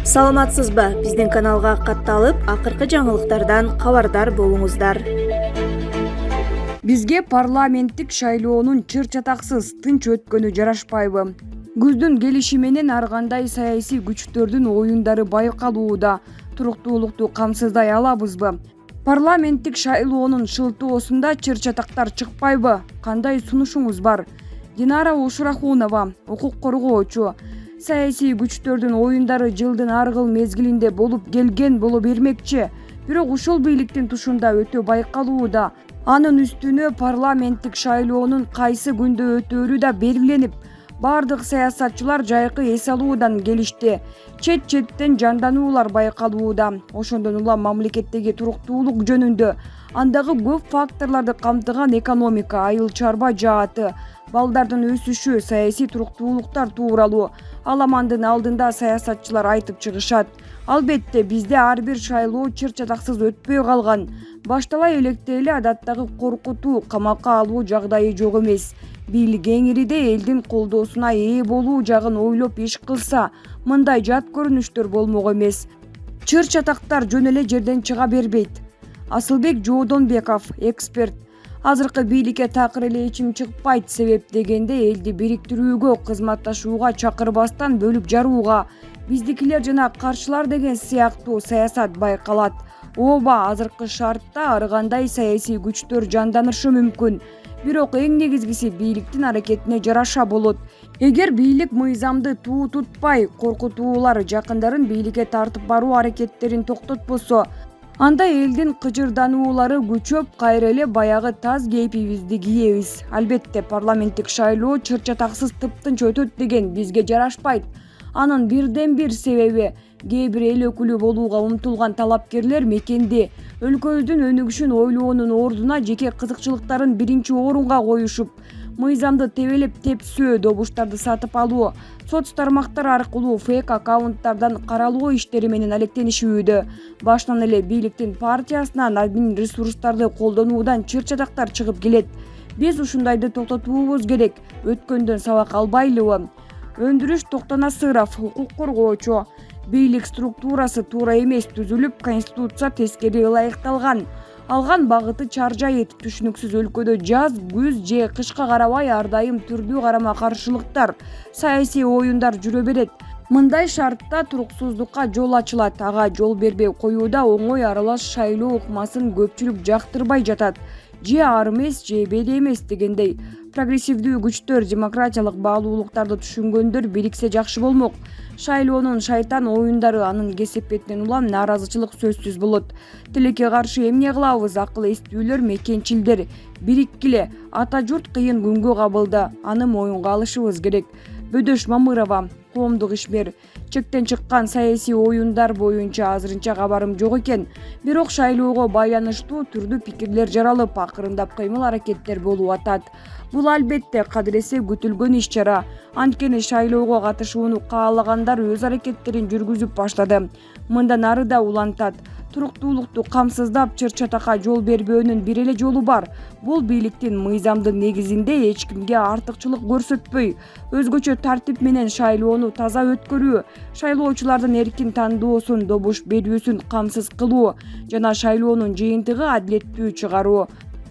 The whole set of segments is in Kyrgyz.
Саламатсызбы? Биздин каналга катталып, акыркы жаңылыктардан кабардар болуңуздар. Бизге парламенттик шайлоонун чыр-чатаксыз, тынч өткөнү жарашпайбы? Күздүн келиши менен ар кандай саясий күчтөрдүн оюндары байкалууда. Туруктуулукту камсыздай алабызбы? Парламенттик шайлоонун шылтоосунда чыр-чатактар чыкпайбы? Кандай сунушуңуз бар? Динара Ушурахунова, укук коргоочу. Саясий күчтөрдүн оюндары жылдын ар кыл мезгилинде болуп келген боло бермекчи. Бирок ушул бийликтин тушунда өтө байкалууда. Анын үстүнө парламенттик шайлоонун кайсы күндө өтөөрү да белгиленип, бардык саясатчылар жайкы эс алуудан келишти. Чет-четтен жандануулар байкалууда. Ошондон улам мамлекеттеги туруктуулук жөнүндө андагы көп факторлорду камтыган экономика, айыл чарба жааты, балдардын өсүшү, саясий туруктуулуктар тууралуу аламандын алдында саясатчылар айтып чыгышат. Албетте бизде ар бир шайлоо чыр-чатаксыз өтпөй калган. Баштала электе эле адаттагы коркутуу, камакка алуу жагдайы жок эмес. Бийлик эңириде элдин колдоосуна ээ болуу жагын ойлоп иш кылса, мындай жат көрүнүштөр болмок эмес. Чыр-чатактар жөн эле жерден чыга бербейт. Асылбек Жоодонбеков, эксперт. Азыркы бийликке такыр эле ичим чыкпайт, себеп дегенде элди бириктирүүгө, кызматташууга чакырбастан бөлүп жарууга, биздикилер жана каршылар деген сыяктуу саясат байкалат. Ооба, азыркы шартта ар кандай саясий күчтөр жанданышы мүмкүн. Бирок эң негизгиси бийликтин аракетине жараша болот. Эгер бийлик мыйзамды туу тутпай, коркутуулар жакындарын бийликке тартып баруу аракеттерин токтотпосо, анда элдин кыжырдануулары күчөп, кайра эле баягы таз кейпибизди кийебиз. Албетте парламенттик шайлоо чыр-чатаксыз тыптынч өтөт деген бизге жарашпайт. Анын бирден бир себеби кээ бир эл өкүлү болууга умтулган талапкерлер мекенди өлкөбүздүн өнүгүшүн ойлоонун ордуна жеке кызыкчылыктарын биринчи орунга коюшуп, мыйзамды тебелеп тепсөө, добуштарды сатып алуу, соц тармактары аркылуу фейк аккаунттардан каралоо иштери менен алектенишүүдө. Башынан эле бийликтин партиясынан админ ресурстарды колдонуудан чыр-чатактар чыгып келет. Биз ушундайды токтотуубуз керек. Өткөндөн сабак албайлыбы? Өндүрүш Токтонасыров, укук коргоочу. Бийлик структурасы туура эмес түзүлүп, конституция тескери ылайыкталган. Алган багыты чаржайыт. Түшүнүксүз өлкөдө жаз, күз же кышка карабай ар дайым түрдүү карама-каршылыктар, саясий оюндар жүрө берет. Мындай шартта туруксуздукка жол ачылат. Ага жол бербей коюуда оңой аралаш шайлоо ыкмасын көпчүлүк жактырбай жатат. Же ар эмес, же беди эмес дегендей. Прогрессивдүү күчтөр, демократиялык баалуулуктарды түшүнгөндөр бириксе жакшы болмок. Шайлоонун шайтан оюндары анын кесепетинен улам нааразычылык сөзсүз болот. Тилекке каршы эмне кылабыз? Акыл эстүүлөр, мекенчилдер бириккиле. Ата журт кыйын күнгө кабылды. Аны моюнга алышыбыз керек. Бөдөш Мамырова, коомдук ишмер. Чектен чыккан саясий оюндар боюнча азырынча кабарым жок экен. Бирок шайлоого байланыштуу түрдүү пикирлер жаралып, акырындап кыймыл-аракеттер болуп атат. Бул албетте кадыресе күтүлгөн иш-чара. Анткени шайлоого катышууну каалагандар өз аракеттерин жүргүзүп баштады. Мындан ары да улантат. Туруктуулукту камсыздап, чыр-чатакка жол бербөөнүн бир эле жолу бар. Бул бийликтин мыйзамдын негизинде эч кимге артыкчылык көрсөтпөй, өзгөчө тартип менен шайлоону таза өткөрүү, шайлоочулардын эркин тандоосун, добуш берүүсүн камсыз кылуу жана шайлоонун жыйынтыгы адилеттүү чыгаруу.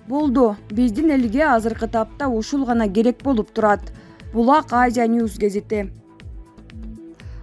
Болду. Биздин элге азыркы тапта ушул гана керек болуп турат. Булак Азия News гезити.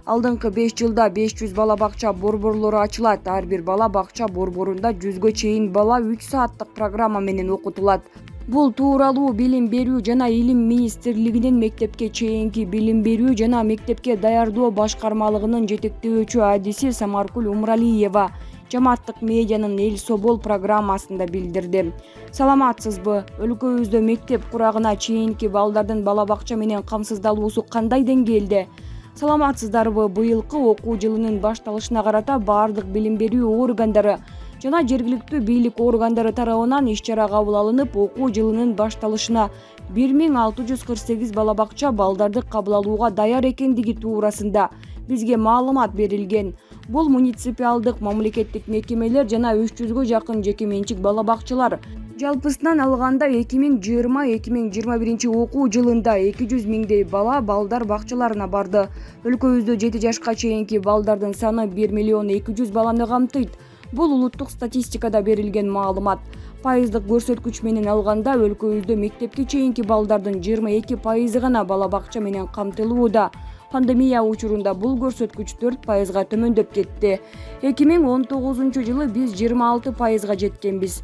Алдыңкы 5 жылда 500 бала бакча борборлору ачылат. Ар бир бала бакча борборунда 100гө чейин бала 3 сааттык программа менен окутулат. Бул тууралуу Билим берүү жана Илим министрлигинин мектепке чейинки билим берүү жана мектепке даярдоо башкармалыгынын жетектөөчү адиси Самаркул Умралиева жамааттык медианын Эл Собол программасында билдирди. Саламатсызбы? Өлкөбүздө мектеп курагына чейинки балдардын бала бакча менен камсыздалуусу кандай деңгээлде? Саламатсыздарбы? Быйылкы окуу жылынын башталышына карата бардык билим берүү органдары жана жергиликтүү бийлик органдары тарабынан иш-чара кабыл алынып, окуу жылынын башталышына 1648 бала бакча балдарды кабыл алууга даяр экендиги туурасында бизге маалымат берилген. Бул муниципалдык мамлекеттик мекемелер жана 300гө жакын жеке менчик бала бакчалар Жалпысынан алганда 2020-2021 окуу жылында 200 миңдей бала балдар бакчаларына барды. Өлкөбүздө 7 жашка чейинки балдардын саны 1 миллион 200 баланы камтыйт. Бул улуттук статистикада берилген маалымат. Пайыздык көрсөткүч менен алганда өлкөбүздө мектепке чейинки балдардын 22% гана бала бакча менен камтылууда. Пандемия учурунда бул көрсөткүч 4%га төмөндөп кетти. 2019 жылы биз 26%га жеткенбиз.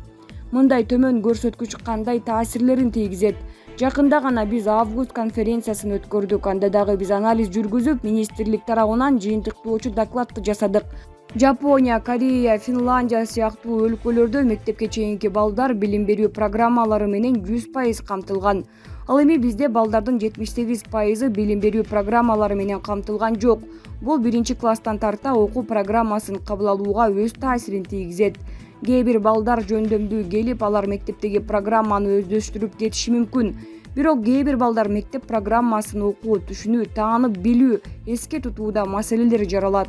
Мындай төмөн көрсөткүч кандай таасирлерин тийгизет? Жакында гана биз август конференциясын өткөрдүк. Анда дагы биз анализ жүргүзүп, министрлик тарабынан жыйынтыктоочу докладты жасадык. Жапония, Корея, Финляндия сыяктуу өлкөлөрдө мектепке чейинки балдар билим берүү программалары менен 100% камтылган. Ал эми бизде балдардын 78% билим берүү программалары менен камтылган жок. Бул 1-класстан тарта окуу программасын кабыл алууга өз таасирин тийгизет. Кээ бир балдар жөндөмдүү келип, алар мектептеги программаны өздөштүрүп кетиши мүмкүн. Бирок кээ бир балдар мектеп программасын окуу, түшүнүү, таанып билүү, эске тутууда маселелер жаралат.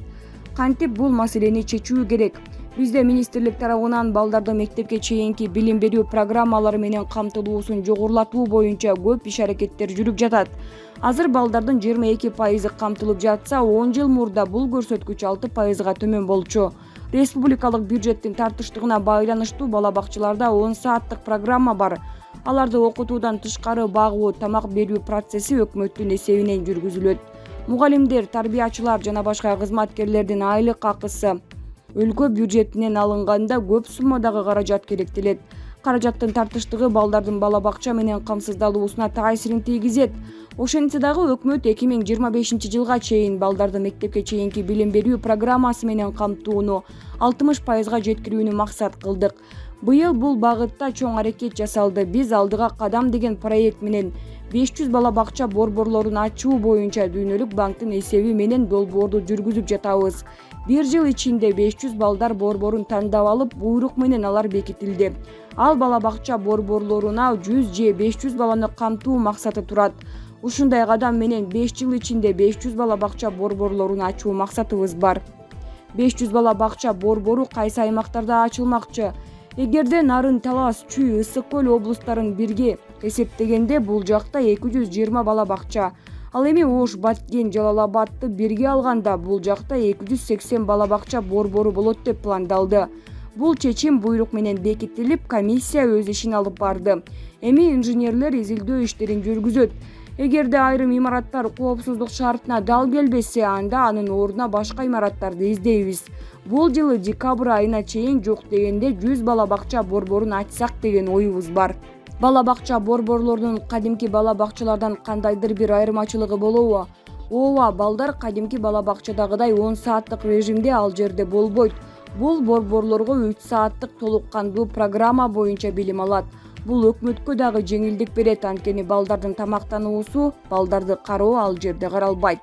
Кантип бул маселени чечүү керек? Бизде министрлик тарабынан балдарды мектепке чейинки билим берүү программалары менен камтылуусун жогорулатуу боюнча көп иш-аракеттер жүрүп жатат. Азыр балдардын 22% камтылып жатса, 10 жыл мурда бул көрсөткүч 6%га төмөн болчу. Республикалык бюджеттин тартыштыгына байланыштуу бала бакчаларда 10 сааттык программа бар. Аларды окутуудан тышкары багуу, тамак берүү процесси өкмөттүн эсебинен жүргүзүлөт. Мугалимдер, тарбиячылар жана башка кызматкерлердин айлык акысы өлкө бюджетинен алынганда көп суммадагы каражат керектелет. Каражаттын тартыштыгы балдардын бала бакча менен камсыздалуусуна таасирин тийгизет. Ошентсе дагы өкмөт 2025 жылга чейин балдарды мектепке чейинки билим берүү программасы менен камтууну 60%га жеткирүүнү максат кылдык. Быйыл бул багытта чоң аракет жасалды. Биз алдыга кадам деген проект менен 500 бала бакча борборлорун ачуу боюнча Дүйнөлүк банктын эсеби менен долбоорду жүргүзүп жатабыз. 1 жыл ичинде 500 балдар борборун тандап алып, буйрук менен алар бекитилди. Ал бала бакча борборлоруна 100 же 500 баланы камтуу максаты турат. Ушундай кадам менен 5 жыл ичинде 500 бала бакча борборлорун ачуу максатыбыз бар. 500 бала бакча борбору кайсы аймактарда ачылмакчы? Эгерде Нарын, Талас, Чүй, Ысык көл облустарын бирге эсептегенде бул жакта 220 бала бакча. Ал эми Ош, Баткен, Жалал-Абадты бирге алганда бул жакта 280 бала бакча борбору болот деп пландалды. Бул чечим буйрук менен бекитилип, комиссия өз ишин алып барды. Эми инженерлер изилдөө иштерин жүргүзөт. Эгерде айрым имараттар коопсуздук шартына дал келбесе, анда анын ордуна башка имараттарды издейбиз. Бул жылы декабрь айына чейин жок дегенде 100 бала бакча борборун ачсак деген оюбуз бар. Бала бакча борборлорунун кадимки бала бакчалардан кандайдыр бир айырмачылыгы болобу? Ооба, балдар кадимки бала бакчадагыдай 10 сааттык режимде ал жерде болбойт. Бул борборлорго 3 сааттык толук кандуу программа боюнча билим алат. Бул өкмөткө дагы жеңилдик берет, анткени балдардын тамактануусу, балдарды кароо ал жерде каралбайт.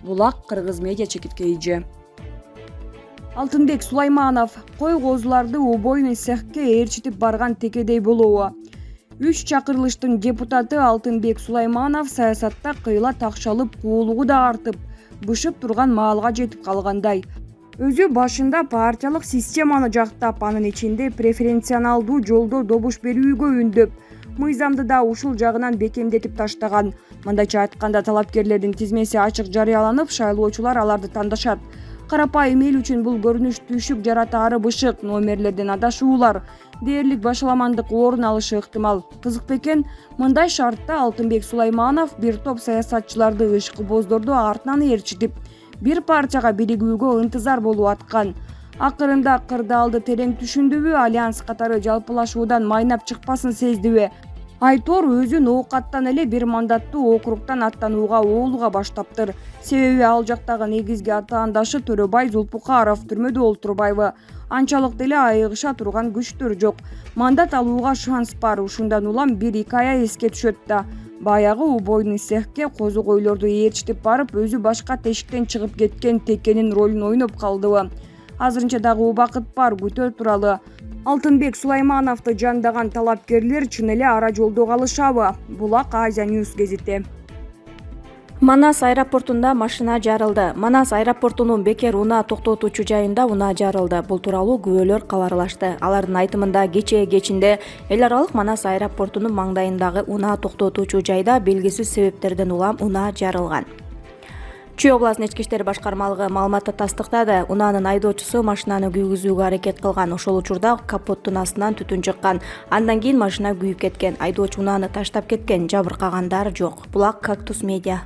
Булак, Кыргыз медиа чекиткейи. Алтынбек Сулайманов кой козуларды убойный цехке ээрчитип барган текедей болобу? 3 чакырылыштын депутаты Алтынбек Сулайманов саясатта кыйла такшалып, куулугу да артып, бышып турган маалга жетип калгандай. Өзү башында партиялык системаны жактап, анын ичинде преференциалдуу жолдо добуш берүүгө үндөп, мыйзамды да ушул жагынан бекемдетип таштаган. Мындайча айтканда, талапкерлердин тизмеси ачык жарыяланып, шайлоочулар аларды тандашат. Карапайым эл үчүн бул көрүнүш түшүк жаратаары бышык, номерлерден адашуулар, дээрлик башаламандык орун алышы ыктымал. Кызык бекен, мындай шартта Алтынбек Сулайманов бир топ саясатчыларды ышкыбоздорду артынан ээрчитип, бир партияга биригүүгө ынтызар болуп аткан. Акырында кырдаалды терең түшүндүбү, альянс катары жалпылашуудан майнап чыкпасын сездиби? Айтор өзү ноокаттан эле бир мандаттуу округтан аттанууга оолуга баштаптыр. Себеби ал жактагы негизги атаандашы Төрөбай Зулпукаров түрмөдө олтурбайбы. Анчалык деле айыгыша турган күчтөр жок. Мандат алууга шанс бар. Ушундан улам бир икая эске түшөт да. Баягы убойный цехке козукойлорду ээрчитип барып, өзү башка тешиктен чыгып кеткен текенин ролун ойноп калдыбы. Азырынча дагы убакыт бар, күтө туралы. Алтынбек Сулаймановду жандаган талапкерлер чын эле ара жолдо калышабы? Булак Азия Ньюс гезити. Манас аэропортунда машина жарылды. Манас аэропортунун бекер унаа токтотуучу жайында унаа жарылды. Бул тууралуу күбөлөр кабарлашты. Алардын айтымында кечинде эл аралык Манас аэропортунун маңдайындагы унаа токтотуучу жайда белгисиз себептерден улам унаа жарылган. Чүй областынын ички иштер башкармалыгы маалыматты тастыктады. Унаанын айдоочусу машинаны күйгүзүүгө аракет кылган. Ошол учурда капоттун астынан түтүн чыккан. Андан кийин машина күйүп кеткен. Айдоочу унааны таштап кеткен. Жабыркагандар жок. Булак Кактус Медиа.